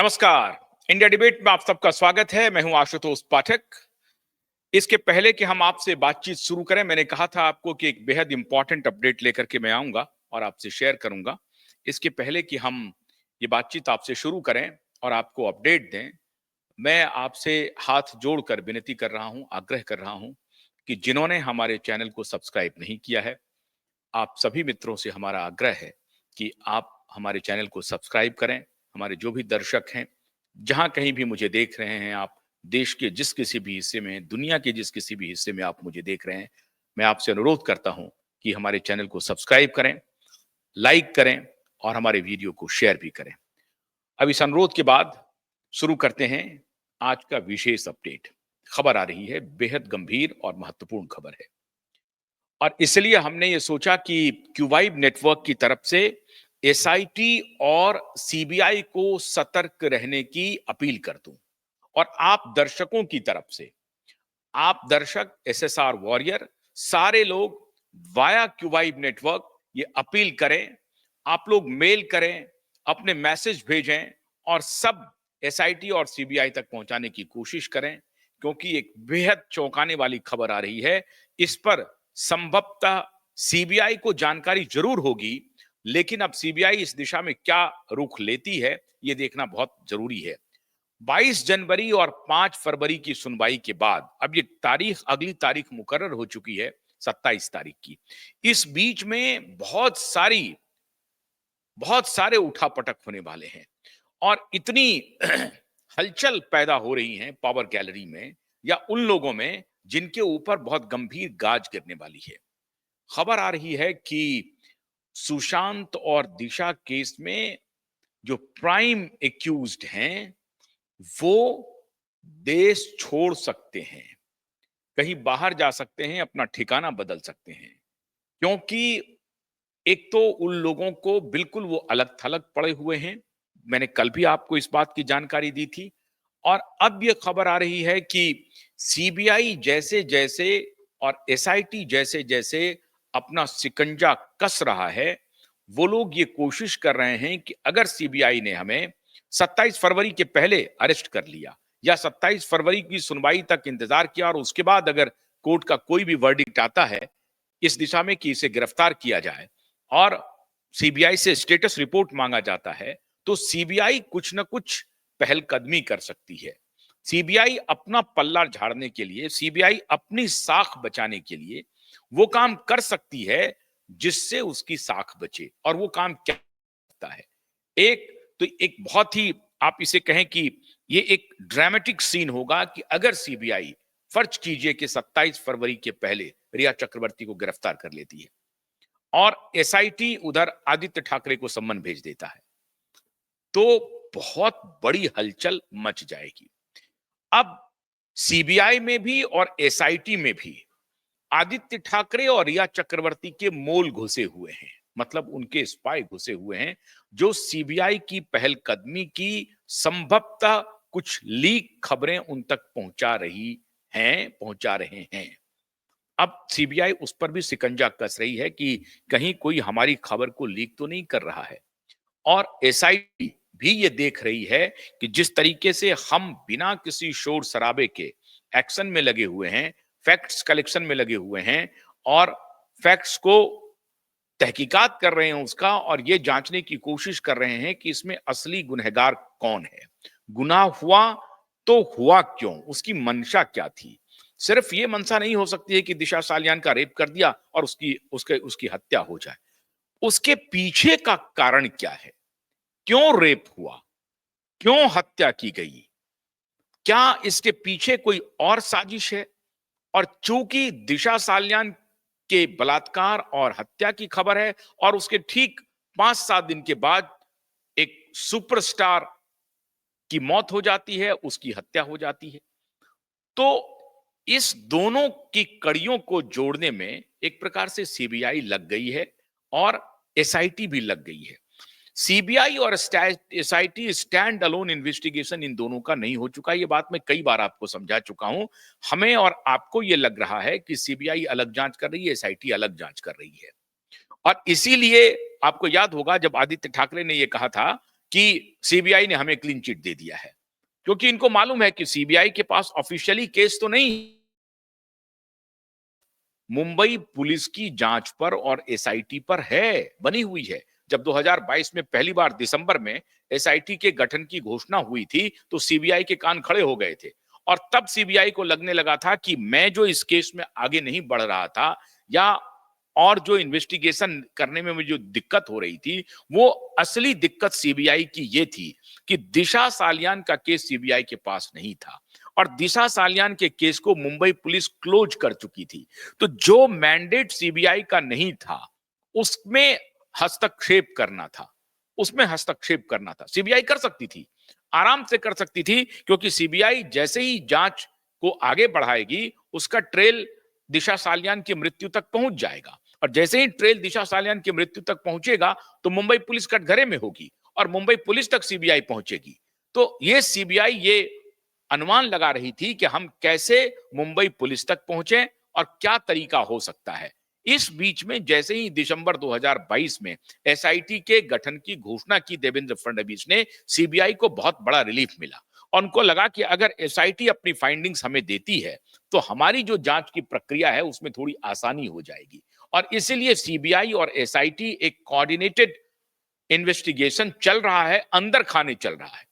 नमस्कार। India debate में आप सबका स्वागत है। मैं हूं आशुतोष पाठक। इसके पहले कि हम आपसे बातचीत शुरू करें, मैंने कहा था आपको कि एक बेहद इंपॉर्टेंट अपडेट लेकर के मैं आऊंगा और आपसे शेयर करूंगा। इसके पहले कि हम ये बातचीत आपसे शुरू करें और आपको अपडेट दें, मैं आपसे हाथ जोड़कर विनती कर रहा हूं, आग्रह कर रहा हूं कि जिन्होंने हमारे चैनल को सब्सक्राइब नहीं किया है, आप सभी मित्रों से हमारा आग्रह है कि आप हमारे चैनल को सब्सक्राइब करें। हमारे जो भी दर्शक हैं, जहां कहीं भी मुझे देख रहे हैं आप, देश के जिस किसी भी हिस्से में, दुनिया के जिस किसी भी हिस्से में आप मुझे देख रहे हैं, मैं आपसे अनुरोध करता हूं कि हमारे चैनल को सब्सक्राइब करें, लाइक करें और हमारे वीडियो को शेयर भी करें। अब इस अनुरोध के बाद शुरू करते हैं आज का विशेष अपडेट। खबर आ रही है, बेहद गंभीर और महत्वपूर्ण खबर है और इसलिए हमने ये सोचा कि क्यूवाइब नेटवर्क की तरफ से एसआईटी और सीबीआई को सतर्क रहने की अपील कर दूं और आप दर्शकों की तरफ से, आप दर्शक, एसएसआर वॉरियर, सारे लोग वाया क्यूवाइब नेटवर्क ये अपील करें। आप लोग मेल करें, अपने मैसेज भेजें और सब एसआईटी और सीबीआई तक पहुंचाने की कोशिश करें, क्योंकि एक बेहद चौंकाने वाली खबर आ रही है। इस पर संभवतः सीबीआई को जानकारी जरूर होगी, लेकिन अब सीबीआई इस दिशा में क्या रुख लेती है, यह देखना बहुत जरूरी है। 22 जनवरी और 5 फरवरी की सुनवाई के बाद अब ये तारीख, अगली तारीख मुकर्रर हो चुकी है 27 तारीख की। इस बीच में बहुत सारे उठापटक होने वाले हैं और इतनी हलचल पैदा हो रही है पावर गैलरी में या उन लोगों में जिनके ऊपर बहुत गंभीर गाज गिरने वाली है। खबर आ रही है कि सुशांत और दिशा केस में जो प्राइम एक्यूज्ड हैं, वो देश छोड़ सकते हैं, कहीं बाहर जा सकते हैं, अपना ठिकाना बदल सकते हैं, क्योंकि एक तो उन लोगों को बिल्कुल वो अलग थलग पड़े हुए हैं। मैंने कल भी आपको इस बात की जानकारी दी थी और अब ये खबर आ रही है कि सीबीआई जैसे जैसे और एसआईटी जैसे जैसे अपना शिकंजा कस रहा है, वो लोग ये कोशिश कर रहे हैं कि अगर सीबीआई ने हमें 27 फरवरी के पहले अरेस्ट कर लिया या 27 फरवरी की सुनवाई तक इंतजार किया और उसके बाद अगर कोर्ट का कोई भी वर्डिक्ट आता है इस दिशा में कि इसे गिरफ्तार किया जाए और सीबीआई से स्टेटस रिपोर्ट मांगा जाता है, तो सीबीआई कुछ ना कुछ पहलकदमी कर सकती है। सीबीआई अपना पल्ला झाड़ने के लिए, सीबीआई अपनी साख बचाने के लिए वो काम कर सकती है जिससे उसकी साख बचे। और वो काम क्या होता है? एक बहुत ही, आप इसे कहें कि ये एक ड्रामेटिक सीन होगा कि अगर सीबीआई, फर्ज कीजिए कि 27 फरवरी के पहले रिया चक्रवर्ती को गिरफ्तार कर लेती है और एसआईटी उधर आदित्य ठाकरे को सम्मन भेज देता है, तो बहुत बड़ी हलचल मच जाएगी। अब सीबीआई में भी और एसआईटी में भी आदित्य ठाकरे और रिया चक्रवर्ती के मोल घुसे हुए हैं, मतलब उनके स्पाई घुसे हुए हैं, जो सीबीआई की पहलकदमी की संभवतः कुछ लीक खबरें उन तक पहुंचा रहे हैं। अब सीबीआई उस पर भी शिकंजा कस रही है कि कहीं कोई हमारी खबर को लीक तो नहीं कर रहा है और एसआईटी भी ये देख रही है कि जिस तरीके से हम बिना किसी शोर शराबे के एक्शन में लगे हुए हैं, फैक्ट्स कलेक्शन में लगे हुए हैं और फैक्ट्स को तहकीकात कर रहे हैं उसका, और ये जांचने की कोशिश कर रहे हैं कि इसमें असली गुनहगार कौन है, गुनाह हुआ तो हुआ क्यों, उसकी मंशा क्या थी। सिर्फ ये मंशा नहीं हो सकती है कि दिशा सालियान का रेप कर दिया और उसकी हत्या हो जाए। उसके पीछे का कारण क्या है, क्यों रेप हुआ, क्यों हत्या की गई, क्या इसके पीछे कोई और साजिश है। और चूंकि दिशा सालियान के बलात्कार और हत्या की खबर है और उसके ठीक 5-7 दिन के बाद एक सुपरस्टार की मौत हो जाती है, उसकी हत्या हो जाती है, तो इस दोनों की कड़ियों को जोड़ने में एक प्रकार से सीबीआई लग गई है और एसआईटी भी लग गई है। सीबीआई और SIT stand alone investigation in दोनों का नहीं हो चुका। ये बात मैं कई बार आपको समझा चुका हूं। हमें और आपको ये लग रहा है कि सीबीआई अलग जांच कर रही है, एसआईटी अलग जांच कर रही है। और इसीलिए आपको याद होगा जब आदित्य ठाकरे ने यह कहा था कि सीबीआई ने हमें क्लीन चिट दे दिया है, क्योंकि इनको मालूम है कि सीबीआई के पास ऑफिशियली केस तो नहीं, मुंबई पुलिस की जांच पर और एसआईटी पर है, बनी हुई है। जब 2022 में पहली बार दिसंबर में एसआईटी के गठन की घोषणा हुई थी, तो सीबीआई के कान खड़े हो गए थे और तब सीबीआई को लगने लगा था कि मैं जो इस केस में आगे नहीं बढ़ रहा था, या और जो इन्वेस्टिगेशन करने में मुझे जो दिक्कत हो रही थी, वो असली दिक्कत सीबीआई की ये थी कि दिशा सालियान का केस सीबीआई के पास नहीं था और दिशा सालियान के केस को मुंबई पुलिस क्लोज कर चुकी थी। तो जो मैंडेट सीबीआई का नहीं था, उसमें हस्तक्षेप करना था, उसमें हस्तक्षेप करना था। सीबीआई कर सकती थी, आराम से कर सकती थी, क्योंकि सीबीआई जैसे ही जांच को आगे बढ़ाएगी, उसका ट्रेल दिशा सालियान की मृत्यु तक पहुंच जाएगा और जैसे ही ट्रेल दिशा सालियान की मृत्यु तक पहुंचेगा, तो मुंबई पुलिस कटघरे में होगी और मुंबई पुलिस तक सीबीआई पहुंचेगी। तो ये सीबीआई ये अनुमान लगा रही थी कि हम कैसे मुंबई पुलिस तक पहुंचे और क्या तरीका हो सकता है। इस बीच में जैसे ही दिसंबर 2022 में एसआईटी के गठन की घोषणा की देवेंद्र फडणवीस ने, सीबीआई को बहुत बड़ा रिलीफ मिला और उनको लगा कि अगर एसआईटी अपनी फाइंडिंग्स हमें देती है, तो हमारी जो जांच की प्रक्रिया है उसमें थोड़ी आसानी हो जाएगी और इसीलिए सीबीआई और एसआईटी एक कोऑर्डिनेटेड इन्वेस्टिगेशन चल रहा है, अंदर खाने चल रहा है।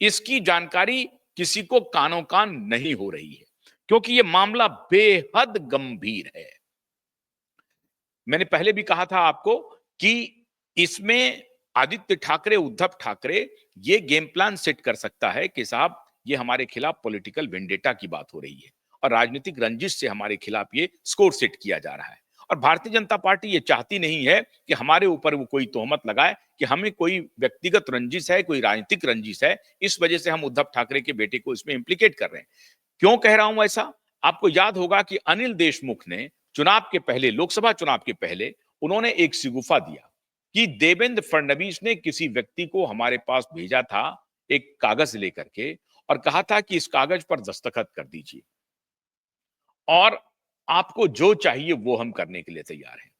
इसकी जानकारी किसी को कानो कान नहीं हो रही है, क्योंकि यह मामला बेहद गंभीर है। मैंने पहले भी कहा था आपको कि इसमें आदित्य ठाकरे, उद्धव ठाकरे ये गेम प्लान सेट कर सकता है कि साहब ये हमारे खिलाफ पॉलिटिकल वेंडेटा की बात हो रही है और राजनीतिक रंजिश से हमारे खिलाफ ये स्कोर सेट किया जा रहा है। और भारतीय जनता पार्टी ये चाहती नहीं है कि हमारे ऊपर वो कोई तोहमत लगाए कि हमें कोई व्यक्तिगत रंजिश है, कोई राजनीतिक रंजिश है, इस वजह से हम उद्धव ठाकरे के बेटे को इसमें इंप्लीकेट कर रहे हैं। क्यों कह रहा हूं ऐसा? आपको याद होगा कि अनिल देशमुख ने चुनाव के पहले, लोकसभा चुनाव के पहले, उन्होंने एक शिगुफा दिया कि देवेंद्र फडणवीस ने किसी व्यक्ति को हमारे पास भेजा था एक कागज लेकर के और कहा था कि इस कागज पर दस्तखत कर दीजिए और आपको जो चाहिए वो हम करने के लिए तैयार हैं।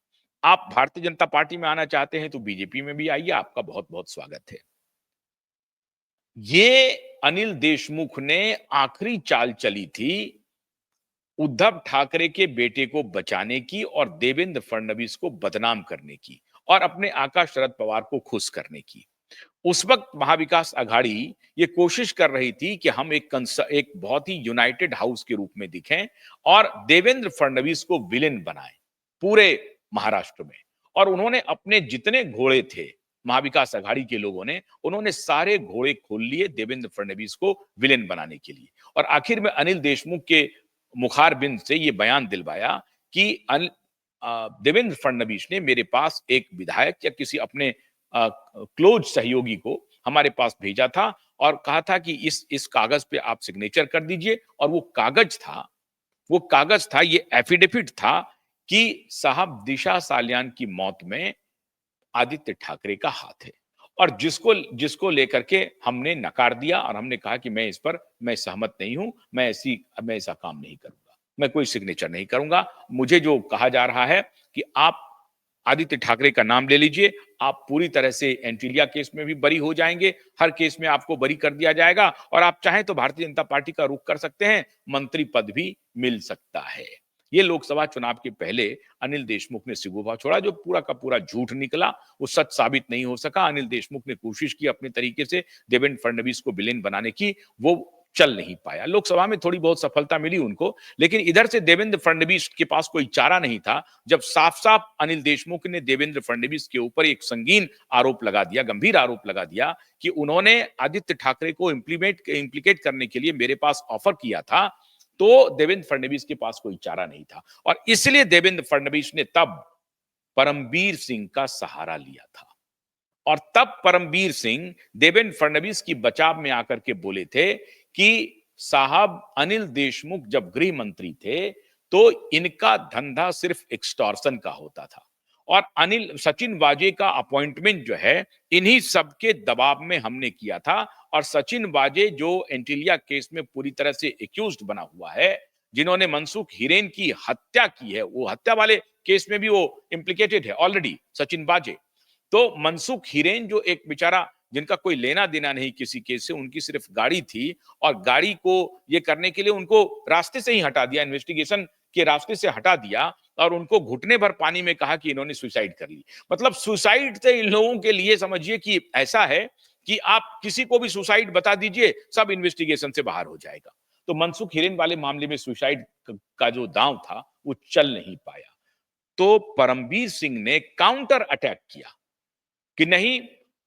आप भारतीय जनता पार्टी में आना चाहते हैं तो बीजेपी में भी आइए, आपका बहुत बहुत स्वागत है। ये अनिल देशमुख ने आखिरी चाल चली थी उद्धव ठाकरे के बेटे को बचाने की और देवेंद्र फडणवीस को बदनाम करने की और अपने आका शरद पवार को खुश करने की। उस वक्त महाविकास अघाड़ी ये कोशिश कर रही थी कि हम एक बहुत ही यूनाइटेड हाउस के रूप में दिखें और देवेंद्र फडणवीस को विलेन बनाएं पूरे महाराष्ट्र में। और उन्होंने अपने जितने घोड़े थे, महाविकास अघाड़ी के लोगों ने, उन्होंने सारे घोड़े खोल लिए देवेंद्र फडणवीस को विलेन बनाने के लिए। और आखिर में अनिल देशमुख के मुखारबिंद से ये बयान दिलवाया कि देवेंद्र फडणवीस ने मेरे पास एक विधायक या किसी अपने क्लोज सहयोगी को हमारे पास भेजा था और कहा था कि इस कागज पे आप सिग्नेचर कर दीजिए। और वो कागज था, ये एफिडेविट था कि साहब दिशा सालियान की मौत में आदित्य ठाकरे का हाथ है और जिसको जिसको लेकर के हमने नकार दिया और हमने कहा कि मैं सहमत नहीं हूं, मैं ऐसा काम नहीं करूंगा, मैं कोई सिग्नेचर नहीं करूंगा। मुझे जो कहा जा रहा है कि आप आदित्य ठाकरे का नाम ले लीजिए, आप पूरी तरह से एंटीलिया केस में भी बरी हो जाएंगे, हर केस में आपको बरी कर दिया जाएगा और आप चाहें तो भारतीय जनता पार्टी का रुख कर सकते हैं, मंत्री पद भी मिल सकता है। ये लोकसभा चुनाव के पहले अनिल देशमुख ने सिगुफा छोड़ा, जो पूरा का पूरा झूठ निकला, वो सच साबित नहीं हो सका। अनिल देशमुख ने कोशिश की अपने तरीके से देवेंद्र फडणवीस को विलेन बनाने की, वो चल नहीं पाया। लोकसभा में थोड़ी बहुत सफलता मिली उनको, लेकिन इधर से देवेंद्र फडणवीस के पास कोई चारा नहीं था जब साफ साफ अनिल देशमुख ने देवेंद्र फडणवीस के ऊपर एक संगीन आरोप लगा दिया, गंभीर आरोप लगा दिया कि उन्होंने आदित्य ठाकरे को इंप्लीकेट करने के लिए मेरे पास ऑफर किया था। तो देवेंद्र फडणवीस के पास कोई चारा नहीं था और इसलिए देवेंद्र फडणवीस ने तब परमबीर सिंह का सहारा लिया था। और तब परमबीर सिंह देवेंद्र फडणवीस की बचाव में आकर के बोले थे कि साहब अनिल देशमुख जब गृह मंत्री थे तो इनका धंधा सिर्फ एक्सटॉर्शन का होता था और सचिन वाजे का अपॉइंटमेंट जो है इन्हीं सबके दबाव में हमने किया था। और सचिन वाजे जो एंटीलिया केस में पूरी तरह से एक्यूज्ड बना हुआ है, जिन्होंने मनसुख हिरेन की हत्या की है, वो हत्या वाले केस में भी वो इंप्लीकेटेड है ऑलरेडी, सचिन वाजे। तो मनसुख हिरेन जो एक बेचारा जिनका कोई लेना देना नहीं किसी केस से, उनकी सिर्फ गाड़ी थी और गाड़ी को ये करने के लिए उनको रास्ते से ही हटा दिया, इन्वेस्टिगेशन के रास्ते से हटा दिया और उनको घुटने भर पानी में कहा कि इन्होंने सुसाइड कर ली। मतलब सुसाइड से इन लोगों के लिए समझिए कि ऐसा है कि आप किसी को भी सुसाइड बता दीजिए, सब इन्वेस्टिगेशन से बाहर हो जाएगा। तो मनसुख हिरेन वाले मामले में सुसाइड का जो दांव था वो चल नहीं पाया। तो परमबीर सिंह ने काउंटर अटैक किया कि नहीं,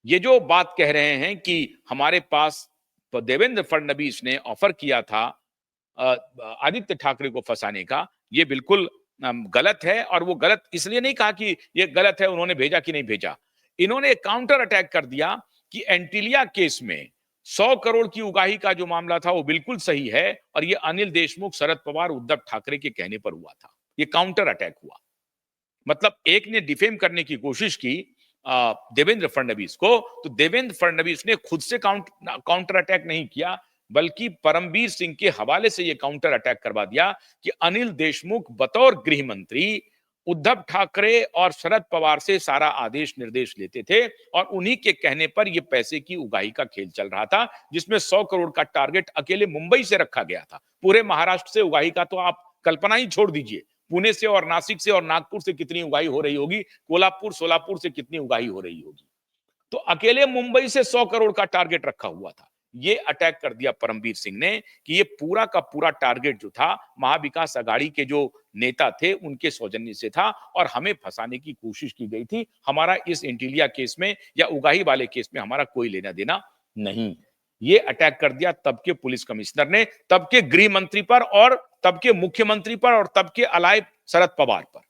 ये जो बात कह रहे हैं कि हमारे पास देवेंद्र फडणवीस ने ऑफर किया था आदित्य ठाकरे को फंसाने का, ये बिल्कुल गलत है। और वो गलत इसलिए नहीं कहा कि ये गलत है, उन्होंने भेजा कि नहीं भेजा, इन्होंने काउंटर अटैक कर दिया कि एंटीलिया केस में 100 करोड़ की उगाही का जो मामला था वो बिल्कुल सही है और ये अनिल देशमुख, शरद पवार, उद्धव ठाकरे के कहने पर हुआ था। ये काउंटर अटैक हुआ। मतलब एक ने डिफेम करने की कोशिश की देवेंद्र फडणवीस को, तो देवेंद्र फडणवीस ने खुद से काउंटर अटैक नहीं किया, बल्कि परमबीर सिंह के हवाले से यह काउंटर अटैक करवा दिया कि अनिल देशमुख बतौर गृह मंत्री उद्धव ठाकरे और शरद पवार से सारा आदेश निर्देश लेते थे और उन्हीं के कहने पर यह पैसे की उगाही का खेल चल रहा था, जिसमें 100 करोड़ का टारगेट अकेले मुंबई से रखा गया था। पूरे महाराष्ट्र से उगाही का तो आप कल्पना ही छोड़ दीजिए। पुणे से और नासिक से और नागपुर से कितनी उगाही हो रही होगी, कोल्हापुर सोलापुर से कितनी उगाही हो रही होगी। तो अकेले मुंबई से 100 करोड़ का टारगेट रखा हुआ था। ये अटैक कर दिया परमबीर सिंह ने कि ये पूरा का पूरा टारगेट जो था महाविकास अघाड़ी के जो नेता थे उनके सौजन्य से था और हमें फंसाने की कोशिश की गई थी। हमारा इस इंटीलिया केस में या उगाही वाले केस में हमारा कोई लेना देना नहीं। ये अटैक कर दिया तब के पुलिस कमिश्नर ने, तब के गृह मंत्री पर और तब के मुख्यमंत्री पर और तब के अलाय शरद पवार पर।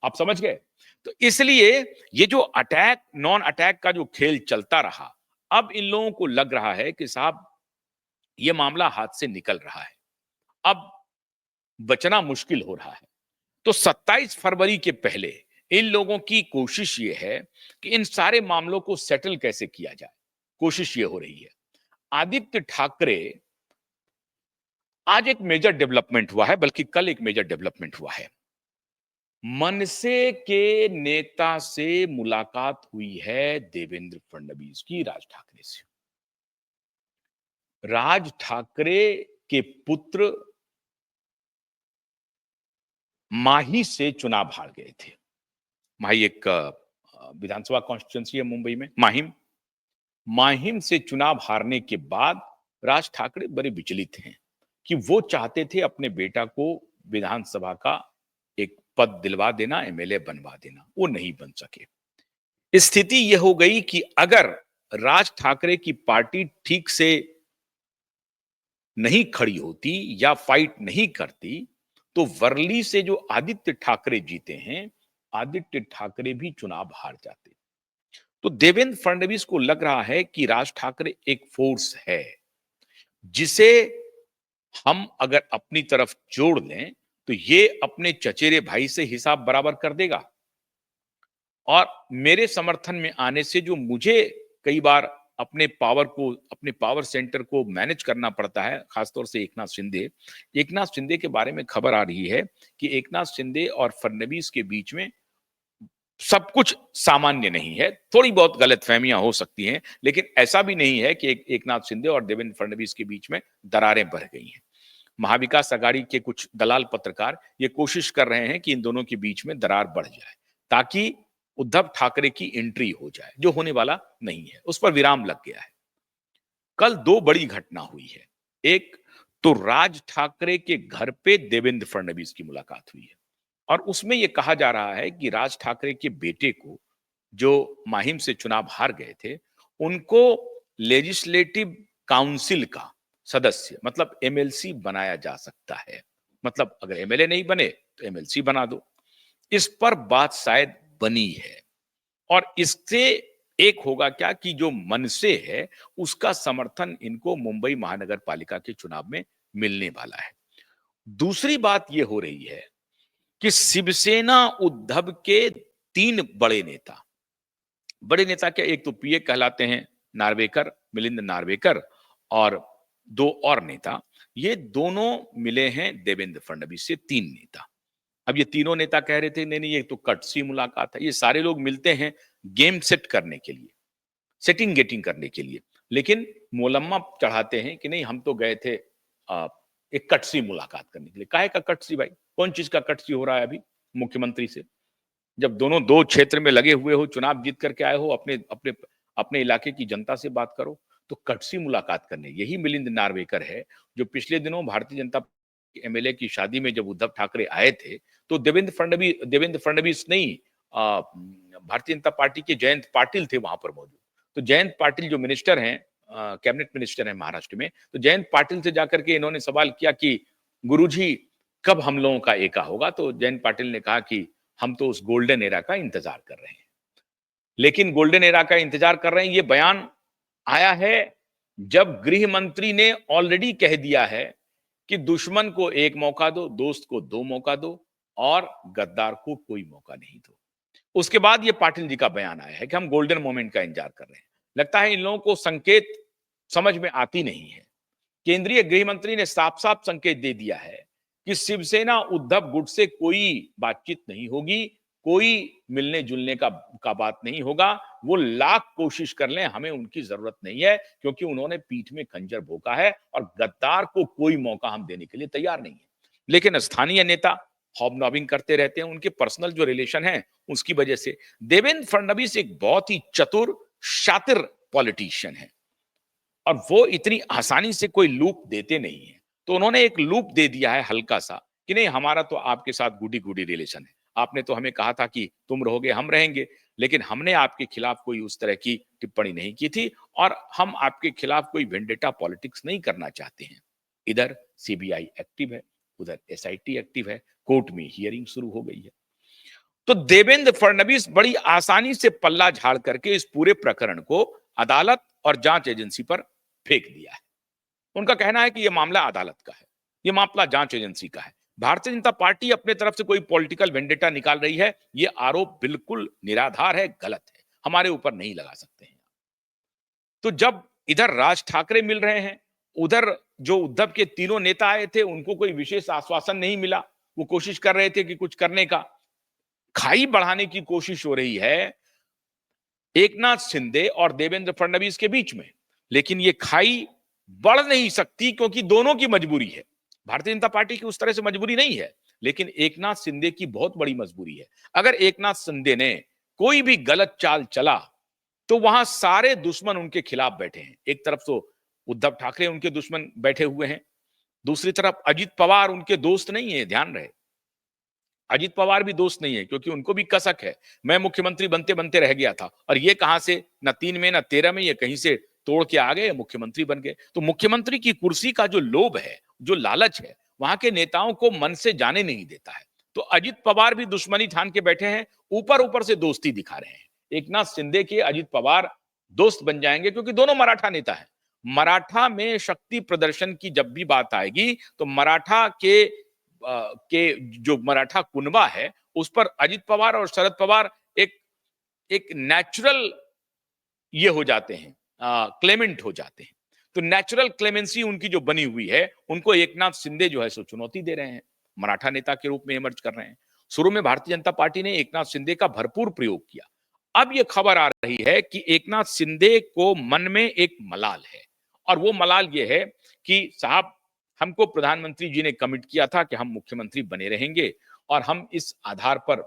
आप समझ गए? तो इसलिए ये जो अटैक नॉन अटैक का जो खेल चलता रहा, अब इन लोगों को लग रहा है कि साहब ये मामला हाथ से निकल रहा है, अब बचना मुश्किल हो रहा है। तो 27 फरवरी के पहले इन लोगों की कोशिश ये है कि इन सारे मामलों को सेटल कैसे किया जाए। कोशिश ये हो रही है। आदित्य ठाकरे, आज एक मेजर डेवलपमेंट हुआ है, बल्कि कल एक मेजर डेवलपमेंट हुआ है। मनसे के नेता से मुलाकात हुई है देवेंद्र फडणवीस की राज ठाकरे से। राज ठाकरे के पुत्र माही से चुनाव हार गए थे। माही एक विधानसभा कॉन्स्टिट्यूंसी है मुंबई में, माहिम। माहिम से चुनाव हारने के बाद राज ठाकरे बड़े विचलित हैं कि वो चाहते थे अपने बेटा को विधानसभा का एक पद दिलवा देना, एमएलए बनवा देना, वो नहीं बन सके। स्थिति यह हो गई कि अगर राज ठाकरे की पार्टी ठीक से नहीं खड़ी होती या फाइट नहीं करती तो वर्ली से जो आदित्य ठाकरे जीते हैं, आदित्य ठाकरे भी चुनाव हार जाते। तो देवेंद्र फडणवीस को लग रहा है कि राज ठाकरे एक फोर्स है जिसे हम अगर अपनी तरफ जोड़ लें तो ये अपने चचेरे भाई से हिसाब बराबर कर देगा और मेरे समर्थन में आने से जो मुझे कई बार अपने पावर सेंटर को मैनेज करना पड़ता है, खासतौर से एकनाथ शिंदे के बारे में खबर आ रही है कि एकनाथ शिंदे और फडणवीस के बीच में सब कुछ सामान्य नहीं है, थोड़ी बहुत गलतफहमियां हो सकती हैं, लेकिन ऐसा भी नहीं है कि एकनाथ शिंदे और देवेंद्र फडणवीस के बीच में दरारें बढ़ गई हैं। महाविकास अघाड़ी के कुछ दलाल पत्रकार ये कोशिश कर रहे हैं कि इन दोनों के बीच में दरार बढ़ जाए ताकि उद्धव ठाकरे की एंट्री हो जाए, जो होने वाला नहीं है, उस पर विराम लग गया है। कल दो बड़ी घटना हुई है। एक तो राज ठाकरे के घर पे देवेंद्र फडणवीस की मुलाकात हुई है और उसमें यह कहा जा रहा है कि राज ठाकरे के बेटे को, जो माहिम से चुनाव हार गए थे, उनको लेजिस्लेटिव काउंसिल का सदस्य मतलब एमएलसी बनाया जा सकता है। मतलब अगर एमएलए नहीं बने तो एमएलसी बना दो। इस पर बात शायद बनी है और इससे एक होगा क्या कि जो मनसे है उसका समर्थन इनको मुंबई महानगर पालिका के चुनाव में मिलने वाला है। दूसरी बात यह हो रही है कि शिवसेना उद्धव के तीन बड़े नेता क्या, एक तो पीए कहलाते हैं नार्वेकर, मिलिंद नार्वेकर, और दो और नेता, ये दोनों मिले हैं देवेंद्र फडणवीस से, तीन नेता। अब ये तीनों नेता कह रहे थे नहीं नहीं ये तो कटसी मुलाकात है, ये सारे लोग मिलते हैं गेम सेट करने के लिए। सेटिंग गेटिंग करने के लिए। लेकिन मोलम्मा चढ़ाते हैं कि नहीं हम तो गए थे एक कटसी मुलाकात करने के लिए। काहे का कटसी भाई? कौन चीज का कटसी हो रहा है अभी मुख्यमंत्री से? जब दोनों दो क्षेत्र में लगे हुए हो, चुनाव जीत करके आए हो, अपने अपने अपने इलाके की जनता से बात करो। तो कटसी मुलाकात करने यही मिलिंद नार्वेकर है जो पिछले दिनों भारतीय जनता एमएलए की शादी में जब उद्धव ठाकरे आए थे तो देवेंद्र फडणवीस नहीं, भारतीय जनता पार्टी के जयंत पाटिल थे वहां पर मौजूद। तो जयंत पाटिल जो मिनिस्टर हैं, कैबिनेट मिनिस्टर हैं महाराष्ट्र में, तो जयंत पाटिल से जाकर के इन्होंने सवाल किया कि गुरुजी कब हम लोगों का एका होगा? तो जयंत पाटिल ने कहा कि हम तो उस गोल्डन एरा का इंतजार कर रहे हैं। लेकिन गोल्डन एरा का इंतजार कर रहे हैं, ये बयान आया है जब गृह मंत्री ने ऑलरेडी कह दिया है कि दुश्मन को एक मौका दो, दोस्त को दो मौका दो और गद्दार को कोई मौका नहीं दो। उसके बाद ये पाटिल जी का बयान आया है कि हम गोल्डन मोमेंट का इंतजार कर रहे हैं। लगता है इन लोगों को संकेत समझ में आती नहीं है। केंद्रीय गृह मंत्री ने साफ साफ संकेत दे दिया है कि शिवसेना उद्धव गुट से कोई बातचीत नहीं होगी, कोई मिलने जुलने का बात नहीं होगा। वो लाख कोशिश कर लें, हमें उनकी जरूरत नहीं है, क्योंकि उन्होंने पीठ में खंजर भोंका है और गद्दार को कोई मौका हम देने के लिए तैयार नहीं है। लेकिन स्थानीय नेता हॉबनॉबिंग करते रहते हैं, उनके पर्सनल जो रिलेशन है उसकी वजह से। देवेंद्र फडणवीस एक बहुत ही चतुर शातिर पॉलिटिशियन है और वो इतनी आसानी से कोई लूप देते नहीं है। तो उन्होंने एक लूप दे दिया है हल्का सा कि नहीं हमारा तो आपके साथ गुडी गुडी रिलेशन है, आपने तो हमें कहा था कि तुम रहोगे हम रहेंगे, लेकिन हमने आपके खिलाफ कोई उस तरह की टिप्पणी नहीं की थी और हम आपके खिलाफ कोई वेंडेटा पॉलिटिक्स नहीं करना चाहते हैं। इधर सीबीआई एक्टिव है, उधर एसआईटी एक्टिव है, कोर्ट में हियरिंग शुरू हो गई है। तो देवेंद्र फडणवीस बड़ी आसानी से पल्ला झाड़ करके इस पूरे प्रकरण को अदालत और जांच एजेंसी पर फेंक दिया है। उनका कहना है कि यह मामला अदालत का है, यह मामला जांच एजेंसी का है। भारतीय जनता पार्टी अपने तरफ से कोई पॉलिटिकल वेंडेटा निकाल रही है, यह आरोप बिल्कुल निराधार है, गलत है, हमारे ऊपर नहीं लगा सकते हैं। तो जब इधर राज ठाकरे मिल रहे हैं, उधर जो उद्धव के तीनों नेता आए थे उनको कोई विशेष आश्वासन नहीं मिला, वो कोशिश कर रहे थे कि कुछ करने का, खाई बढ़ाने की कोशिश हो रही है एकनाथ शिंदे और देवेंद्र फडणवीस के बीच में। लेकिन ये खाई बढ़ नहीं सकती क्योंकि दोनों की मजबूरी है। भारतीय जनता पार्टी की उस तरह से मजबूरी नहीं है, लेकिन एकनाथ शिंदे की बहुत बड़ी मजबूरी है। अगर एकनाथ शिंदे ने कोई भी गलत चाल चला तो वहां सारे दुश्मन उनके खिलाफ बैठे हैं। एक तरफ तो उद्धव ठाकरे उनके दुश्मन बैठे हुए हैं, दूसरी तरफ अजित पवार उनके दोस्त नहीं है, ध्यान रहे। अजित पवार भी दोस्त नहीं है क्योंकि उनको भी कसक है, मैं मुख्यमंत्री बनते बनते रह गया था और ये कहां से न 3 में न 13 में ये कहीं से तोड़ के आ गए, मुख्यमंत्री बन गए। तो मुख्यमंत्री की कुर्सी का जो लोभ है, जो लालच है, वहां के नेताओं को मन से जाने नहीं देता है। तो अजित पवार भी दुश्मनी ठान के बैठे हैं, ऊपर ऊपर से दोस्ती दिखा रहे हैं। एकनाथ शिंदे के अजित पवार दोस्त बन जाएंगे क्योंकि दोनों मराठा नेता हैं। मराठा में शक्ति प्रदर्शन की जब भी बात आएगी तो मराठा के जो मराठा कुनबा है उस पर अजित पवार और शरद पवार एक एक नेचुरल ये हो जाते हैं, क्लेमेंट हो जाते हैं। तो नेचुरल क्लेमेंसी उनकी जो बनी हुई है, उनको एकनाथ शिंदे जो है सो चुनौती दे रहे हैं, मराठा नेता के रूप में इमर्ज कर रहे हैं। शुरू में भारतीय जनता पार्टी ने एकनाथ शिंदे का भरपूर प्रयोग किया। अब ये खबर आ रही है कि एकनाथ शिंदे को मन में एक मलाल है और वो मलाल ये है कि साहब हमको प्रधानमंत्री जी ने कमिट किया था कि हम मुख्यमंत्री बने रहेंगे और हम इस आधार पर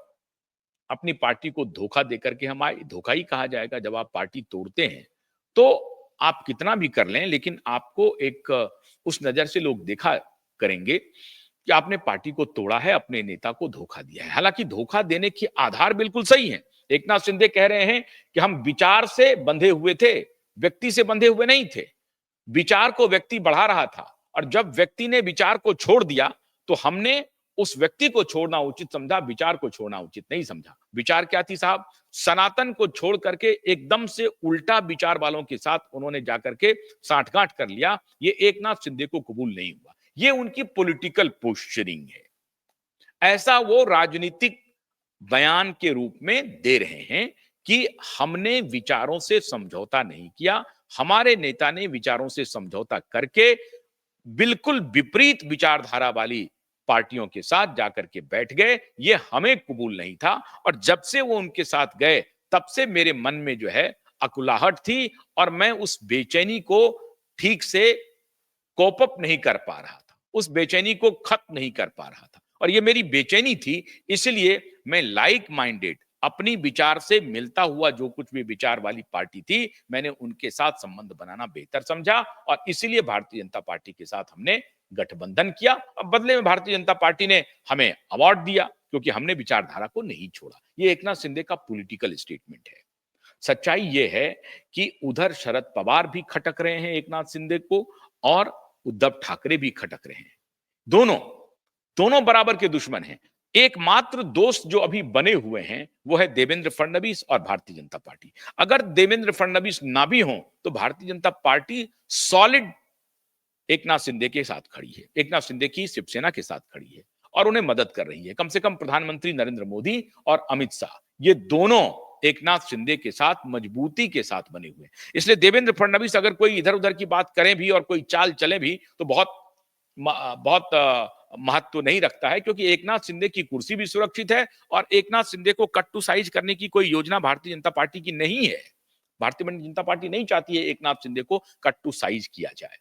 अपनी पार्टी को धोखा देकर के हम आए। धोखा ही कहा जाएगा, जब आप पार्टी तोड़ते हैं तो आप कितना भी कर लें, लेकिन आपको एक उस नजर से लोग देखा करेंगे कि आपने पार्टी को तोड़ा है, अपने नेता को धोखा दिया है। हालांकि धोखा देने के आधार बिल्कुल सही है। एकनाथ शिंदे कह रहे हैं कि हम विचार से बंधे हुए थे, व्यक्ति से बंधे हुए नहीं थे। विचार को व्यक्ति बढ़ा रहा था और जब व्यक्ति ने विचार को छोड़ दिया तो हमने उस व्यक्ति को छोड़ना उचित समझा, विचार को छोड़ना उचित नहीं समझा। विचार क्या थी साहब? सनातन को छोड़ करके एकदम से उल्टा विचार वालों के साथ उन्होंने जाकर के साठगांठ कर लिया। ये एकनाथ शिंदे को कबूल नहीं हुआ। ये उनकी पॉलिटिकल पोस्चरिंग है। ऐसा वो राजनीतिक बयान के रूप में दे रहे हैं कि हमने विचारों से समझौता नहीं किया, हमारे नेता ने विचारों से समझौता करके बिल्कुल विपरीत विचारधारा वाली पार्टियों के साथ जाकर के बैठ गए। ये हमें कबूल नहीं था और जब से वो उनके साथ गए तब से मेरे मन में जो है अकुलाहट थी और मैं उस बेचैनी को ठीक से कोप अप नहीं कर पा रहा था, उस बेचैनी को खत्म नहीं कर पा रहा था। और ये मेरी बेचैनी थी, इसलिए मैं लाइक माइंडेड, अपनी विचार से मिलता हुआ जो कुछ भी विचार वाली पार्टी थी, मैंने उनके साथ संबंध बनाना बेहतर समझा और इसीलिए भारतीय जनता पार्टी के साथ हमने गठबंधन किया। अब बदले में भारतीय जनता पार्टी ने हमें अवार्ड दिया क्योंकि हमने विचारधारा को नहीं छोड़ा। ये एकनाथ शिंदे का पॉलिटिकल स्टेटमेंट है। सच्चाई ये है कि उधर शरद पवार भी खटक रहे हैं एकनाथ शिंदे को और उद्धव ठाकरे भी खटक रहे हैं। दोनों दोनों बराबर के दुश्मन हैं। एकमात्र दोस्त जो अभी बने हुए हैं वो है देवेंद्र फडणवीस और भारतीय जनता पार्टी। अगर देवेंद्र फडणवीस ना भी हों तो भारतीय जनता पार्टी सॉलिड एकनाथ शिंदे के साथ खड़ी है, एकनाथ शिंदे की शिवसेना के साथ खड़ी है और उन्हें मदद कर रही है। कम से कम प्रधानमंत्री नरेंद्र मोदी और अमित शाह, ये दोनों एकनाथ शिंदे के साथ मजबूती के साथ बने हुए हैं। इसलिए देवेंद्र फडणवीस अगर कोई इधर उधर की बात करें भी और कोई चाल चले भी तो बहुत बहुत महत्व नहीं रखता है, क्योंकि एकनाथ शिंदे की कुर्सी भी सुरक्षित है और एकनाथ शिंदे को कट टू साइज करने की कोई योजना भारतीय जनता पार्टी की नहीं है। भारतीय जनता पार्टी नहीं चाहती है एकनाथ शिंदे को कट टू साइज किया जाए।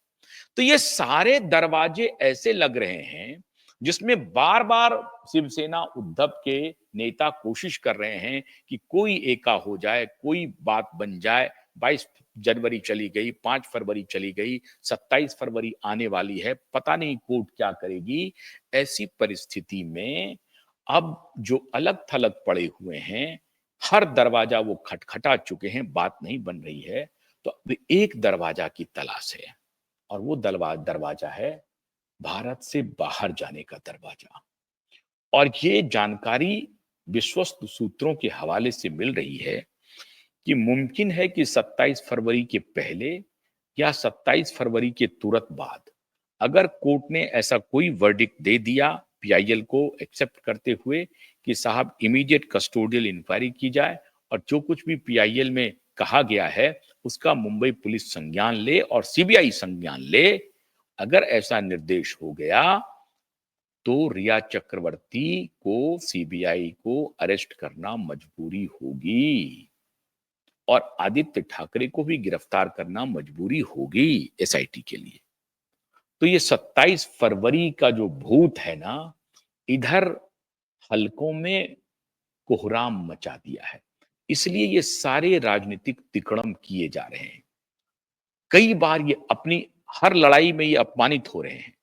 तो ये सारे दरवाजे ऐसे लग रहे हैं जिसमें बार बार शिवसेना उद्धव के नेता कोशिश कर रहे हैं कि कोई एका हो जाए, कोई बात बन जाए। 22 जनवरी चली गई, 5 फरवरी चली गई, 27 फरवरी आने वाली है, पता नहीं कोर्ट क्या करेगी। ऐसी परिस्थिति में अब जो अलग थलग पड़े हुए हैं, हर दरवाजा वो खटखटा चुके हैं, बात नहीं बन रही है, तो अब एक दरवाजा की तलाश है और वो दरवाजा है भारत से बाहर जाने का दरवाजा। और ये जानकारी विश्वस्त सूत्रों के हवाले से मिल रही है कि मुमकिन है कि 27 फरवरी के पहले या 27 फरवरी के तुरंत बाद अगर कोर्ट ने ऐसा कोई वर्डिक्ट दे दिया पीआईएल को एक्सेप्ट करते हुए कि साहब इमीडिएट कस्टोडियल इंक्वायरी की जाए और जो कुछ भी पीआईएल में कहा गया है उसका मुंबई पुलिस संज्ञान ले और सीबीआई संज्ञान ले, अगर ऐसा निर्देश हो गया तो रिया चक्रवर्ती को सीबीआई को अरेस्ट करना मजबूरी होगी और आदित्य ठाकरे को भी गिरफ्तार करना मजबूरी होगी एसआईटी के लिए। तो ये 27 फरवरी का जो भूत है ना, इधर हलकों में कोहराम मचा दिया है। इसलिए ये सारे राजनीतिक तिकड़म किए जा रहे हैं। कई बार ये अपनी हर लड़ाई में ये अपमानित हो रहे हैं,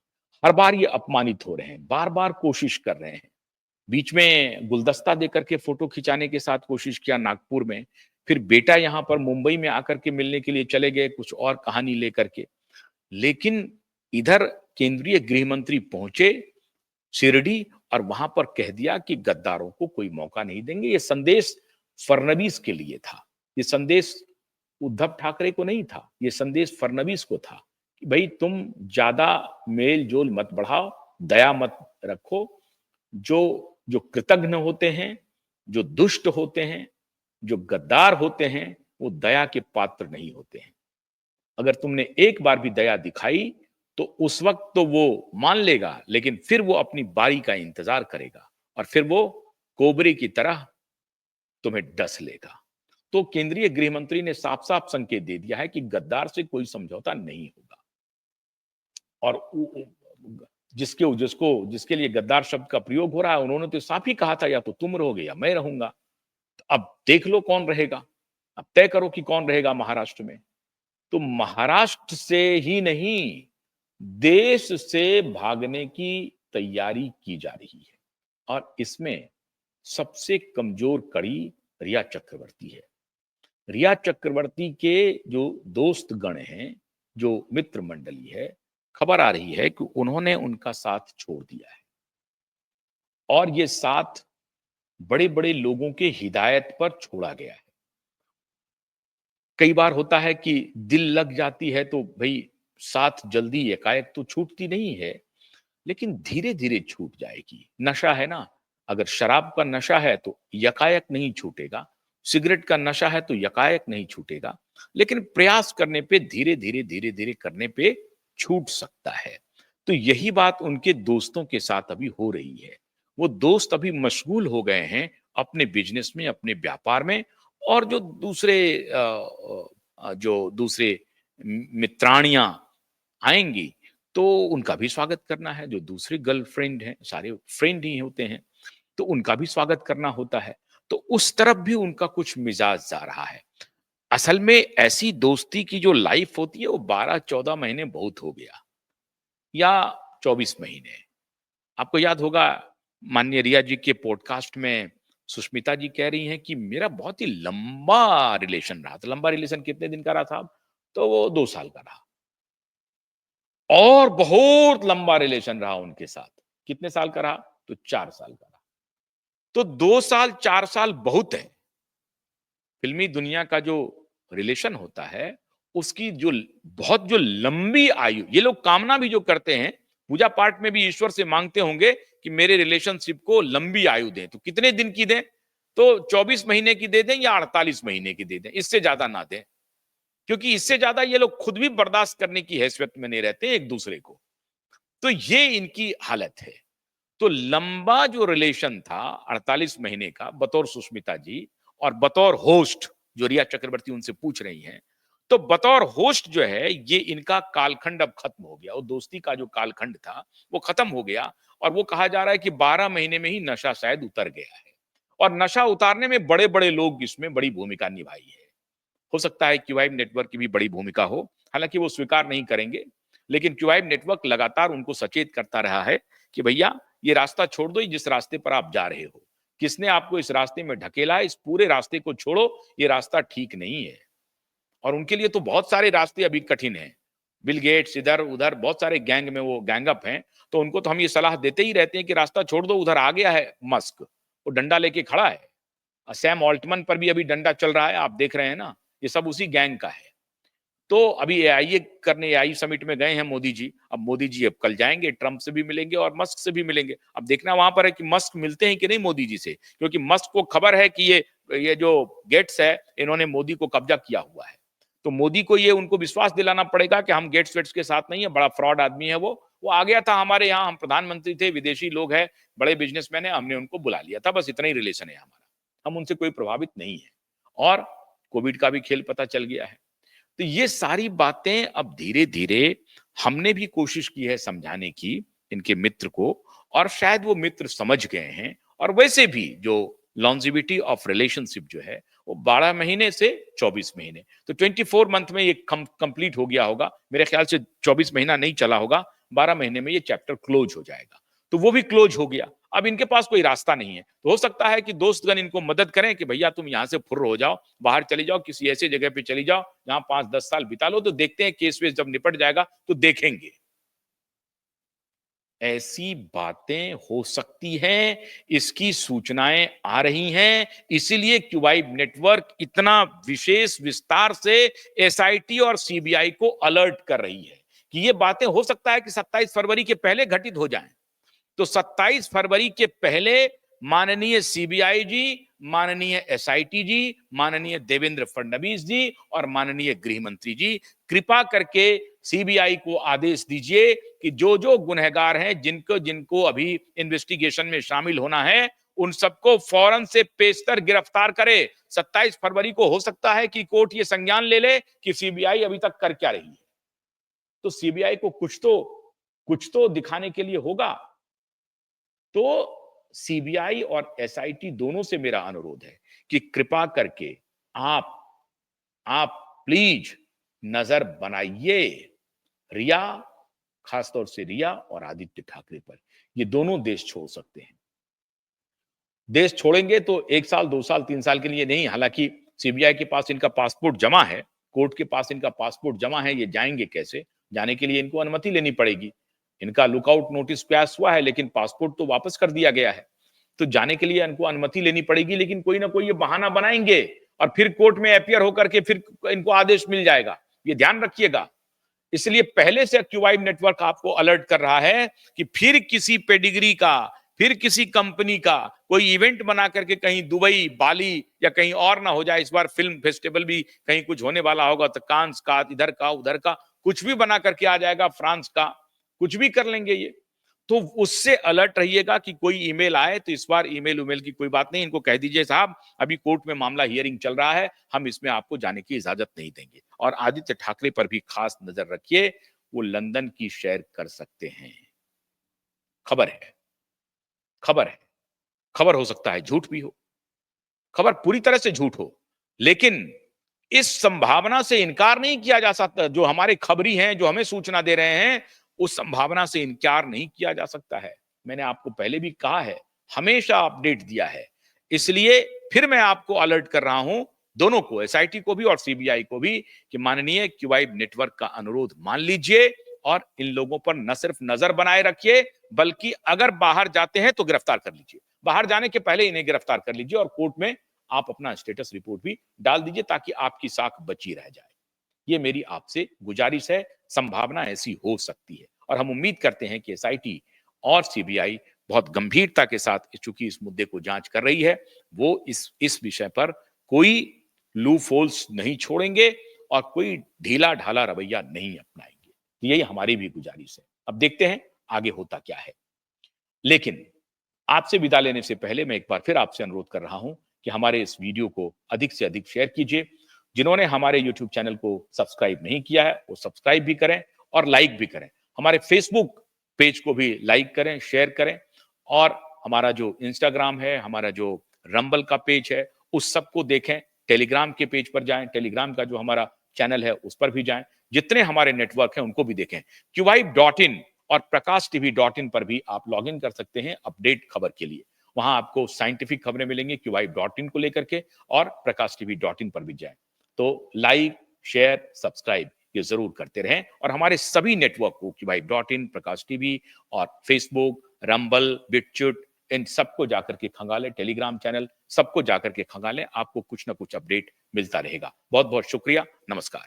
हर बार ये अपमानित हो रहे हैं, बार बार कोशिश कर रहे हैं। बीच में गुलदस्ता देकर के फोटो खिंचाने के साथ कोशिश किया नागपुर में, फिर बेटा यहां पर मुंबई में आकर के मिलने के लिए चले गए कुछ और कहानी लेकर के। लेकिन इधर केंद्रीय गृह मंत्री पहुंचे शिरडी और वहां पर कह दिया कि गद्दारों को कोई मौका नहीं देंगे। ये संदेश फडणवीस के लिए था, ये संदेश उद्धव ठाकरे को नहीं था, ये संदेश फडणवीस को था कि भाई तुम ज्यादा मेल जोल मत बढ़ाओ, दया मत रखो। जो जो कृतघ्न होते हैं, जो दुष्ट होते हैं, जो गद्दार होते हैं, वो दया के पात्र नहीं होते हैं। अगर तुमने एक बार भी दया दिखाई तो उस वक्त तो वो मान लेगा, लेकिन फिर वो अपनी बारी का इंतजार करेगा और फिर वो कोबरे की तरह तुम्हें डस लेगा। तो केंद्रीय गृह मंत्री ने साफ साफ संकेत दे दिया है कि गद्दार से कोई समझौता नहीं होगा और जिसके लिए गद्दार शब्द का प्रयोग हो रहा है, उन्होंने तो साफ ही कहा था या तो तुम रहोगे या मैं रहूंगा। तो अब देख लो कौन रहेगा, अब तय करो कि कौन रहेगा महाराष्ट्र में। तो महाराष्ट्र से ही नहीं, देश से भागने की तैयारी की जा रही है और इसमें सबसे कमजोर कड़ी रिया चक्रवर्ती है। रिया चक्रवर्ती के जो दोस्त गण हैं, जो मित्र मंडली है, खबर आ रही है कि उन्होंने उनका साथ छोड़ दिया है और ये साथ बड़े बड़े लोगों के हिदायत पर छोड़ा गया है। कई बार होता है कि दिल लग जाती है तो भाई साथ जल्दी एकाएक तो छूटती नहीं है, लेकिन धीरे धीरे छूट जाएगी। नशा है ना, अगर शराब का नशा है तो यकायक नहीं छूटेगा, सिगरेट का नशा है तो यकायक नहीं छूटेगा, लेकिन प्रयास करने पे धीरे धीरे करने पे छूट सकता है। तो यही बात उनके दोस्तों के साथ अभी हो रही है। वो दोस्त अभी मशगूल हो गए हैं अपने बिजनेस में, अपने व्यापार में और जो दूसरे जो दूसरे मित्राणियां आएंगी तो उनका भी स्वागत करना है। जो दूसरी गर्लफ्रेंड हैं, सारे फ्रेंड ही होते हैं, तो उनका भी स्वागत करना होता है। तो उस तरफ भी उनका कुछ मिजाज जा रहा है। असल में ऐसी दोस्ती की जो लाइफ होती है वो 12-14 महीने बहुत हो गया, या 24 महीने। आपको याद होगा माननीय रिया जी के पॉडकास्ट में सुष्मिता जी कह रही हैं कि मेरा बहुत ही लंबा रिलेशन रहा था। लंबा रिलेशन कितने दिन का रहा था? तो वो 2 साल का रहा। और बहुत लंबा रिलेशन रहा उनके साथ। कितने साल का रहा? तो 4 साल का रहा। तो 2 साल 4 साल बहुत है। फिल्मी दुनिया का जो रिलेशन होता है, उसकी जो बहुत जो लंबी आयु, ये लोग कामना भी जो करते हैं, पूजा पाठ में भी ईश्वर से मांगते होंगे कि मेरे रिलेशनशिप को लंबी आयु दें। तो कितने दिन की दें? तो 24 महीने की दे दें या 48 महीने की दे दें, इससे ज्यादा ना दें। क्योंकि इससे ज्यादा ये लोग खुद भी बर्दाश्त करने की हैसियत में नहीं रहते एक दूसरे को। तो ये इनकी हालत है। तो लंबा जो रिलेशन था 48 महीने का, बतौर सुष्मिता जी और बतौर होस्ट जो रिया चक्रवर्ती उनसे पूछ रही हैं, तो बतौर होस्ट जो है ये इनका कालखंड अब खत्म हो गया। वो दोस्ती का जो कालखंड था वो खत्म हो गया। और वो कहा जा रहा है कि 12 महीने में ही नशा शायद उतर गया है। और नशा उतारने में बड़े बड़े लोग इसमें बड़ी भूमिका निभाई है। हो सकता है क्यूआईब नेटवर्क की भी बड़ी भूमिका हो, हालांकि वो स्वीकार नहीं करेंगे। लेकिन क्यूआईब नेटवर्क लगातार उनको सचेत करता रहा है कि भैया ये रास्ता छोड़ दो, जिस रास्ते पर आप जा रहे हो। किसने आपको इस रास्ते में ढकेला है? इस पूरे रास्ते को छोड़ो, ये रास्ता ठीक नहीं है। और उनके लिए तो बहुत सारे रास्ते अभी कठिन हैं। बिल गेट्स इधर उधर बहुत सारे गैंग में वो गैंग अप हैं, तो उनको तो हम ये सलाह देते ही रहते हैं कि रास्ता छोड़ दो। उधर आ गया है मस्क, वो डंडा लेके खड़ा है। सैम ऑल्टमन पर भी अभी डंडा चल रहा है, आप देख रहे हैं ना। ये सब उसी गैंग का है। तो अभी एआईए करने एआई समिट में गए हैं मोदी जी। अब मोदी जी अब कल जाएंगे, ट्रंप से भी मिलेंगे और मस्क से भी मिलेंगे। अब देखना वहां पर है कि मस्क मिलते हैं कि नहीं मोदी जी से, क्योंकि मस्क को खबर है कि ये जो गेट्स है इन्होंने मोदी को कब्जा किया हुआ है। तो मोदी को ये उनको विश्वास दिलाना पड़ेगा कि हम गेट्स वेट्स के साथ नहीं है, बड़ा फ्रॉड आदमी है वो आ गया था हमारे यहाँ, हम प्रधानमंत्री थे, विदेशी लोग हैं, बड़े बिजनेसमैन है, हमने उनको बुला लिया था, बस इतना ही रिलेशन है हमारा, हम उनसे कोई प्रभावित नहीं है। और कोविड का भी खेल पता चल गया है। तो ये सारी बातें अब धीरे धीरे हमने भी कोशिश की है समझाने की इनके मित्र को, और शायद वो मित्र समझ गए हैं। और वैसे भी जो लॉन्जिविटी ऑफ रिलेशनशिप जो है वो 12 महीने से 24 महीने, तो 24 मंथ में ये कंप्लीट हो गया होगा मेरे ख्याल से। 24 महीना नहीं चला होगा, 12 महीने में ये चैप्टर क्लोज हो जाएगा। तो वो भी क्लोज हो गया। अब इनके पास कोई रास्ता नहीं है। तो हो सकता है कि दोस्तगण इनको मदद करें कि भैया तुम यहां से फुर्र हो जाओ, बाहर चली जाओ, किसी ऐसी जगह पे चली जाओ जहां 5-10 साल बिता लो, तो देखते हैं केस वेस जब निपट जाएगा तो देखेंगे। ऐसी बातें हो सकती हैं, इसकी सूचनाएं आ रही हैं। इसीलिए क्यूबाइब नेटवर्क इतना विशेष विस्तार से एसआईटी और सीबीआई को अलर्ट कर रही है कि ये बातें हो सकता है कि 27 फरवरी के पहले घटित हो जाएं। तो 27 फरवरी के पहले माननीय सीबीआई जी, माननीय एसआईटी जी, माननीय देवेंद्र फडणवीस जी और माननीय गृह मंत्री जी, कृपा करके सीबीआई को आदेश दीजिए कि जो जो गुनहगार हैं, जिनको जिनको अभी इन्वेस्टिगेशन में शामिल होना है, उन सबको फौरन से पेशतर गिरफ्तार करे। 27 फरवरी को हो सकता है कि कोर्ट ये संज्ञान ले ले कि सीबीआई अभी तक कर क्या रही है। तो सीबीआई को कुछ तो दिखाने के लिए होगा। तो सीबीआई और एसआईटी दोनों से मेरा अनुरोध है कि कृपा करके आप आप प्लीज नजर बनाइए रिया, खासतौर से रिया और आदित्य ठाकरे पर। ये दोनों देश छोड़ सकते हैं। देश छोड़ेंगे तो 1 साल 2 साल 3 साल के लिए नहीं। हालांकि सीबीआई के पास इनका पासपोर्ट जमा है, कोर्ट के पास इनका पासपोर्ट जमा है, ये जाएंगे कैसे? जाने के लिए इनको अनुमति लेनी पड़ेगी। इनका लुकआउट नोटिस पास हुआ है लेकिन पासपोर्ट तो वापस कर दिया गया है। तो जाने के लिए इनको अनुमति लेनी पड़ेगी, लेकिन कोई ना कोई ये बहाना बनाएंगे और फिर कोर्ट में अपियर होकर के फिर इनको आदेश मिल जाएगा। ये ध्यान रखिएगा। इसलिए पहले से क्यूबाइब नेटवर्क आपको अलर्ट कर रहा है कि फिर किसी पेडिग्री का, फिर किसी कंपनी का कोई इवेंट बना करके कहीं दुबई, बाली या कहीं और ना हो जाए। इस बार फिल्म फेस्टिवल भी कहीं कुछ होने वाला होगा, तो कांस का, इधर का, उधर का, कुछ भी बना करके आ जाएगा, फ्रांस का, कुछ भी कर लेंगे ये। तो उससे अलर्ट रहिएगा कि कोई ईमेल आए तो इस बार ईमेल की कोई बात नहीं, इनको कह दीजिए साहब अभी कोर्ट में मामला हियरिंग चल रहा है, हम इसमें आपको जाने की इजाजत नहीं देंगे। और आदित्य ठाकरे पर भी खास नजर रखिए, वो लंदन की सैर कर सकते हैं। खबर है, खबर है, खबर हो सकता है झूठ भी हो, खबर पूरी तरह से झूठ हो, लेकिन इस संभावना से इनकार नहीं किया जा सकता। जो हमारे खबरी हैं, जो हमें सूचना दे रहे हैं, उस संभावना से इनकार नहीं किया जा सकता है। मैंने आपको पहले भी कहा है, हमेशा अपडेट दिया है, इसलिए फिर मैं आपको अलर्ट कर रहा हूं, दोनों को, एसआईटी को भी और सीबीआई को भी, कि माननीय क्यूवाइब नेटवर्क का अनुरोध मान लीजिए और इन लोगों पर न सिर्फ नजर बनाए रखिए, बल्कि अगर बाहर जाते हैं तो गिरफ्तार कर लीजिए। बाहर जाने के पहले इन्हें गिरफ्तार कर लीजिए और कोर्ट में आप अपना स्टेटस रिपोर्ट भी डाल दीजिए ताकि आपकी साख बची रह जाए। ये मेरी आपसे गुजारिश है, संभावना ऐसी हो सकती है और हम उम्मीद करते हैं कि एसआईटी और सीबीआई बहुत गंभीरता के साथ, चूंकि इस मुद्दे को जांच कर रही है, वो इस विषय पर कोई लूप होल्स नहीं छोड़ेंगे और कोई ढीला ढाला रवैया नहीं अपनाएंगे। यही हमारी भी गुजारिश है। अब देखते हैं आगे होता क्या है। लेकिन आपसे विदा लेने से पहले मैं एक बार फिर आपसे अनुरोध कर रहा हूं कि हमारे इस वीडियो को अधिक से अधिक शेयर कीजिए। जिन्होंने हमारे YouTube चैनल को सब्सक्राइब नहीं किया है, वो सब्सक्राइब भी करें और लाइक भी करें। हमारे फेसबुक पेज को भी लाइक करें, शेयर करें और हमारा जो इंस्टाग्राम है, हमारा जो रंबल का पेज है, उस सबको देखें। टेलीग्राम के पेज पर जाएं, टेलीग्राम का जो हमारा चैनल है उस पर भी जाएं। जितने हमारे नेटवर्क हैं उनको भी देखें। QYibe.in और prakashtv.in पर भी आप लॉग इन कर सकते हैं अपडेट खबर के लिए। वहां आपको साइंटिफिक खबरें मिलेंगी QYibe.in को लेकर के, और prakashtv.in पर भी जाएं। तो लाइक, शेयर, सब्सक्राइब ये जरूर करते रहें और हमारे सभी नेटवर्क को QYibe.in, प्रकाश टीवी और फेसबुक, रंबल, बिटचुट, इन सबको जाकर के खंगालें, टेलीग्राम चैनल सबको जाकर के खंगालें। आपको कुछ ना कुछ अपडेट मिलता रहेगा। बहुत बहुत शुक्रिया, नमस्कार।